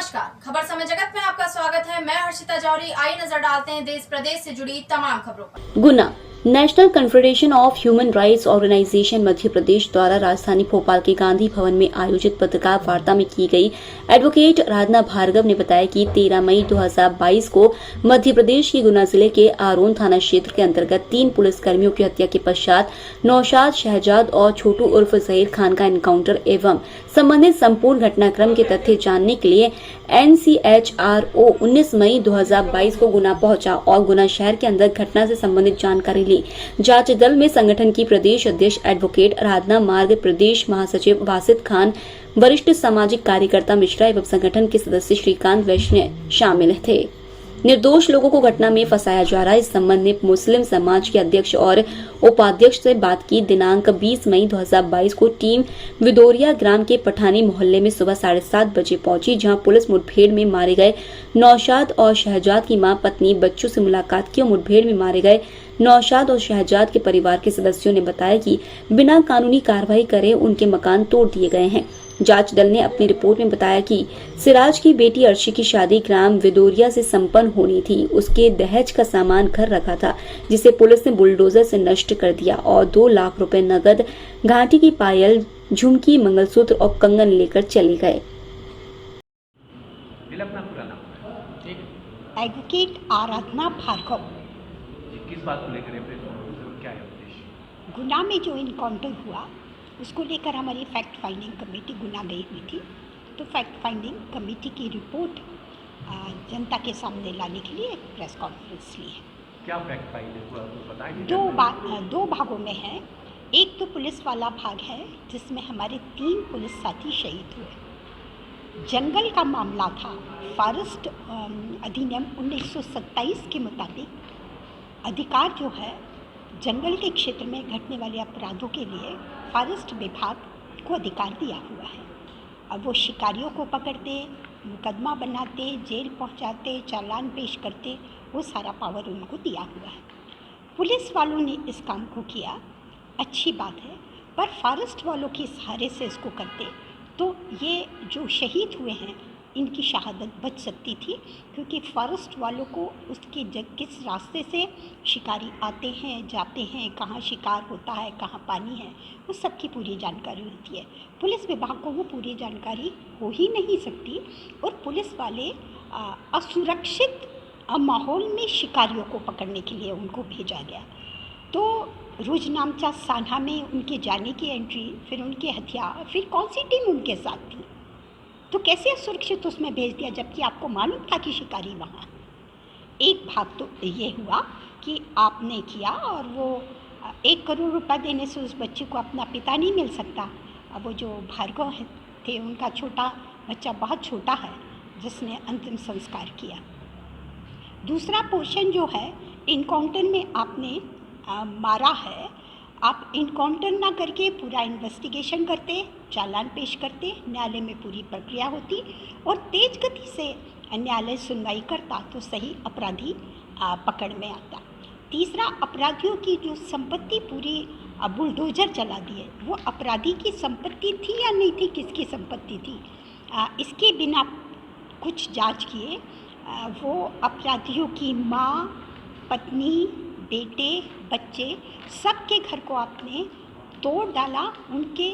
नमस्कार, खबर समय जगत में आपका स्वागत है। मैं हर्षिता जौहरी। आइए नजर डालते हैं देश प्रदेश से जुड़ी तमाम खबरों पर। Guna national confederation of human rights organisation Madhya Pradesh द्वारा राजधानी भोपाल के गांधी भवन में आयोजित पत्रकार वार्ता में की गई एडवोकेट राधना भार्गव ने बताया कि 13 मई 2022 को मध्य प्रदेश के गुना जिले के आरोन थाना क्षेत्र के अंतर्गत 3 पुलिसकर्मियों की हत्या के पश्चात नौशाद, शहजाद और छोटू उर्फ जहीर खान का एनकाउंटर एवं संबंधित संपूर्ण घटनाक्रम के तथ्य जानने के लिए NCHRO 19 मई 2022 को गुना पहुंचा और गुना शहर के अंदर घटना से संबंधित जानकारी ली। जांच दल में संगठन की प्रदेश अध्यक्ष एडवोकेट राधना मार्ग, प्रदेश महासचिव वासिद खान, वरिष्ठ सामाजिक कार्यकर्ता मिश्रा एवं संगठन के सदस्य श्रीकांत वैष्णव शामिल थे। निर्दोष लोगों को घटना में फंसाया जा रहा है। इस संबंध में मुस्लिम समाज के अध्यक्ष और उपाध्यक्ष से बात की। दिनांक 20 मई 2022 को टीम विदोरिया ग्राम के पठानी मोहल्ले में सुबह 7:30 बजे पहुंची, जहां पुलिस मुठभेड़ में मारे गए नौशाद और शहजाद की मां, पत्नी, बच्चों से मुलाकात की और मुठभेड़ में मारे गए नौशाद और शहजाद के परिवार के सदस्यों ने बताया कि बिना कानूनी कार्रवाई करे उनके मकान तोड़ दिए गए हैं। जांच दल ने अपनी रिपोर्ट में बताया कि सिराज की बेटी अर्शी की शादी ग्राम विदोरिया से संपन्न होनी थी। उसके दहेज का सामान घर रखा था, जिसे पुलिस ने बुलडोजर से नष्ट कर दिया और 2 लाख रुपए नगद, घाटी की पायल, झुमकी, मंगलसूत्र और कंगन लेकर चले गए। एडवोकेट आराधना भार्गव। किस बात को लेकर क्या है उद्देश्य? गुना में जो इनकाउंटर हुआ उसको लेकर हमारी फैक्ट फाइंडिंग कमेटी गुना गई हुई थी। तो फैक्ट फाइंडिंग कमेटी की रिपोर्ट जनता के सामने लाने के लिए एक प्रेस कॉन्फ्रेंस ली है। क्या फैक्ट फाइंडिंग हुआ तो बताइए। दो भागों में है। एक तो पुलिस वाला भाग है जिसमें हमारे 3 पुलिस साथी शहीद हुए। जंगल का मामला था। फॉरेस्ट अधिनियम 1927 के मुताबिक अधिकार जो है जंगल के क्षेत्र में घटने वाले अपराधों के लिए फॉरेस्ट विभाग को अधिकार दिया हुआ है। अब वो शिकारियों को पकड़ते, मुकदमा बनाते, जेल पहुंचाते, चालान पेश करते, वो सारा पावर उनको दिया हुआ है। पुलिस वालों ने इस काम को किया, अच्छी बात है, पर फॉरेस्ट वालों के सहारे से इसको करते तो ये जो शहीद हुए हैं इनकी शहादत बच सकती थी, क्योंकि फॉरेस्ट वालों को उसके किस रास्ते से शिकारी आते हैं, जाते हैं, कहाँ शिकार होता है, कहाँ पानी है, वो सबकी पूरी जानकारी होती है। पुलिस विभाग को वो पूरी जानकारी हो ही नहीं सकती और पुलिस वाले असुरक्षित माहौल में शिकारियों को पकड़ने के लिए उनको भेजा गया। तो रोजनामचा सान्हा में उनके जाने की एंट्री, फिर उनके हथियार, फिर कौन सी टीम उनके साथ थी, तो कैसे असुरक्षित उसमें भेज दिया जबकि आपको मालूम था कि शिकारी वहाँ। एक भाग तो ये हुआ कि आपने किया और वो 1 करोड़ रुपए देने से उस बच्चे को अपना पिता नहीं मिल सकता। अब वो जो भार्गव थे उनका छोटा बच्चा बहुत छोटा है जिसने अंतिम संस्कार किया। दूसरा पोर्शन जो है, इनकाउंटर में आपने मारा है, आप इनकाउंटर ना करके पूरा इन्वेस्टिगेशन करते, चालान पेश करते, न्यायालय में पूरी प्रक्रिया होती और तेज गति से न्यायालय सुनवाई करता तो सही अपराधी पकड़ में आता। तीसरा, अपराधियों की जो संपत्ति पूरी बुलडोजर चला दिए, वो अपराधी की संपत्ति थी या नहीं थी, किसकी संपत्ति थी, इसके बिना कुछ जांच किए वो अपराधियों की माँ, पत्नी, बेटे, बच्चे, सबके घर को आपने तोड़ डाला। उनके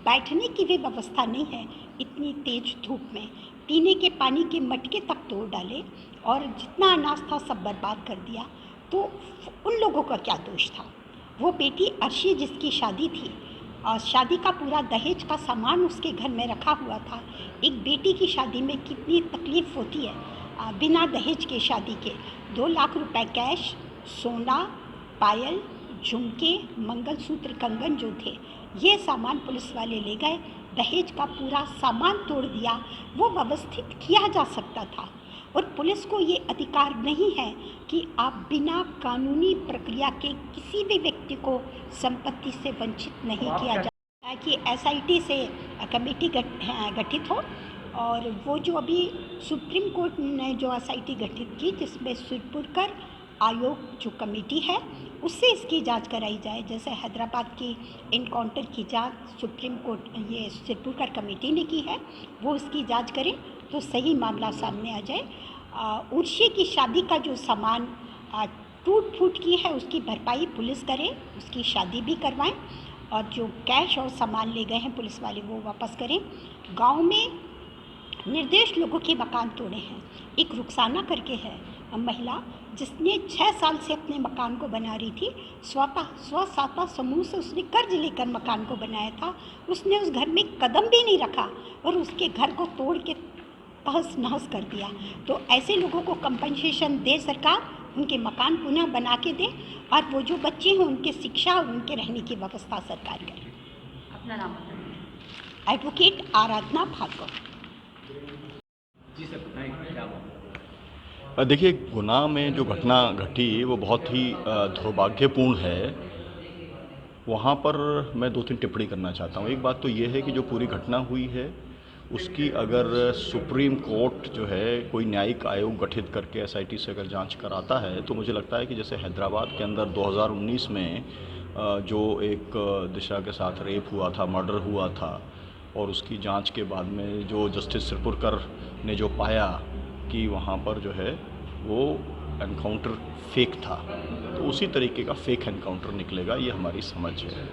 बैठने की भी व्यवस्था नहीं है इतनी तेज धूप में, पीने के पानी के मटके तक तोड़ डाले और जितना अनाज था सब बर्बाद कर दिया। तो उन लोगों का क्या दोष था? वो बेटी अर्शी जिसकी शादी थी और शादी का पूरा दहेज का सामान उसके घर में रखा हुआ था। एक बेटी की शादी में कितनी तकलीफ़ होती है बिना दहेज के शादी के। 2 लाख रुपए कैश, सोना, पायल, झुमके, मंगलसूत्र, कंगन जो थे, ये सामान पुलिस वाले ले गए। दहेज का पूरा सामान तोड़ दिया। वो व्यवस्थित किया जा सकता था और पुलिस को ये अधिकार नहीं है कि आप बिना कानूनी प्रक्रिया के किसी भी व्यक्ति को संपत्ति से वंचित नहीं किया जाए। कि SIT से कमेटी गठित हो और वो जो अभी सुप्रीम कोर्ट ने जो SIT गठित की जिसमें सिरपुरकर आयोग जो कमेटी है उससे इसकी जांच कराई जाए। जैसे हैदराबाद की इनकाउंटर की जांच सुप्रीम कोर्ट ये सिरपुरकर कमेटी ने की है, वो इसकी जांच करें तो सही मामला सामने आ जाए। उर्शी की शादी का जो सामान टूट फूट की है उसकी भरपाई पुलिस करे, उसकी शादी भी करवाएं, और जो कैश और सामान ले गए हैं पुलिस वाले वो वापस करें। गांव में निर्दोष लोगों के मकान तोड़े हैं। एक रुखसाना करके है महिला, जिसने 6 साल से अपने मकान को बना रही थी। स्वसहायता समूह से उसने कर्ज लेकर मकान को बनाया था। उसने उस घर में कदम भी नहीं रखा और उसके घर को तोड़ के तहस नहस कर दिया। तो ऐसे लोगों को कंपनसेशन दे सरकार, उनके मकान पुनः बना के दे, और वो जो बच्चे हैं उनके शिक्षा और उनके रहने की व्यवस्था सरकार करे। अपना नाम बताइए। एडवोकेट आराधना भार्गव। जी सर, बताएं क्या हुआ? देखिए, गुना में जो घटना घटी वो बहुत ही दुर्भाग्यपूर्ण है। वहाँ पर मैं 2-3 टिप्पणी करना चाहता हूँ। एक बात तो ये है कि जो पूरी घटना हुई है उसकी अगर सुप्रीम कोर्ट जो है कोई न्यायिक आयोग गठित करके SIT से अगर जांच कराता है तो मुझे लगता है कि जैसे हैदराबाद के अंदर 2019 में जो एक दिशा के साथ रेप हुआ था, मर्डर हुआ था, और उसकी जांच के बाद में जो जस्टिस सिरपुरकर ने जो पाया कि वहाँ पर जो है वो एनकाउंटर फेक था, तो उसी तरीके का फेक एनकाउंटर निकलेगा, ये हमारी समझ है।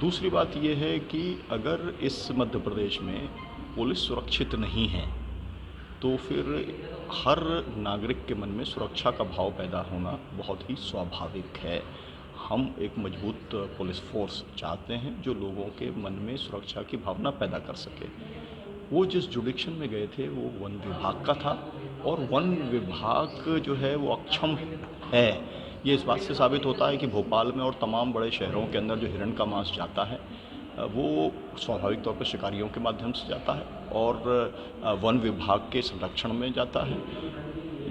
दूसरी बात ये है कि अगर इस मध्य प्रदेश में पुलिस सुरक्षित नहीं है तो फिर हर नागरिक के मन में सुरक्षा का भाव पैदा होना बहुत ही स्वाभाविक है। हम एक मजबूत पुलिस फोर्स चाहते हैं जो लोगों के मन में सुरक्षा की भावना पैदा कर सके। वो जिस जुडिक्शन में गए थे वो वन विभाग का था, और वन विभाग जो है वो अक्षम है। ये इस बात से साबित होता है कि भोपाल में और तमाम बड़े शहरों के अंदर जो हिरण का मांस जाता है वो स्वाभाविक तौर पर शिकारियों के माध्यम से जाता है और वन विभाग के संरक्षण में जाता है।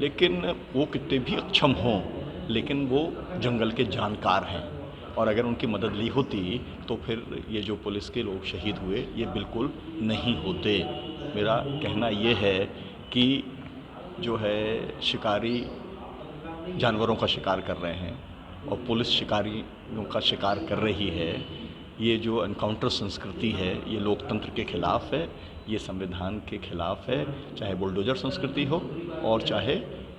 लेकिन वो कितने भी अक्षम हों, लेकिन वो जंगल के जानकार हैं, और अगर उनकी मदद ली होती तो फिर ये जो पुलिस के लोग शहीद हुए ये बिल्कुल नहीं होते। मेरा कहना ये है कि जो है शिकारी जानवरों का शिकार कर रहे हैं और पुलिस शिकारियों का शिकार कर रही है। ये जो एनकाउंटर संस्कृति है ये लोकतंत्र के खिलाफ है, ये संविधान के खिलाफ है, चाहे बुलडोजर संस्कृति हो और चाहे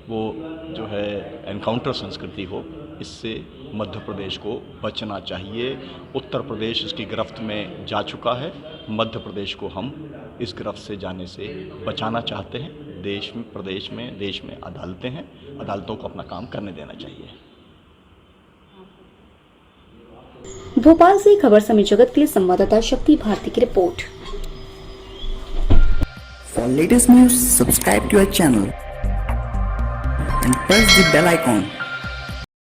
वो जो है एनकाउंटर संस्कृति हो। इससे मध्य प्रदेश को बचना चाहिए। उत्तर प्रदेश इसकी गिरफ्त में जा चुका है, मध्य प्रदेश को हम इस गिरफ्त से जाने से बचाना चाहते हैं। देश में अदालतें हैं, अदालतों को अपना काम करने देना चाहिए। भोपाल से खबर समय जगत के लिए संवाददाता शक्ति भारती की report. For latest news, subscribe to our channel and press the bell icon.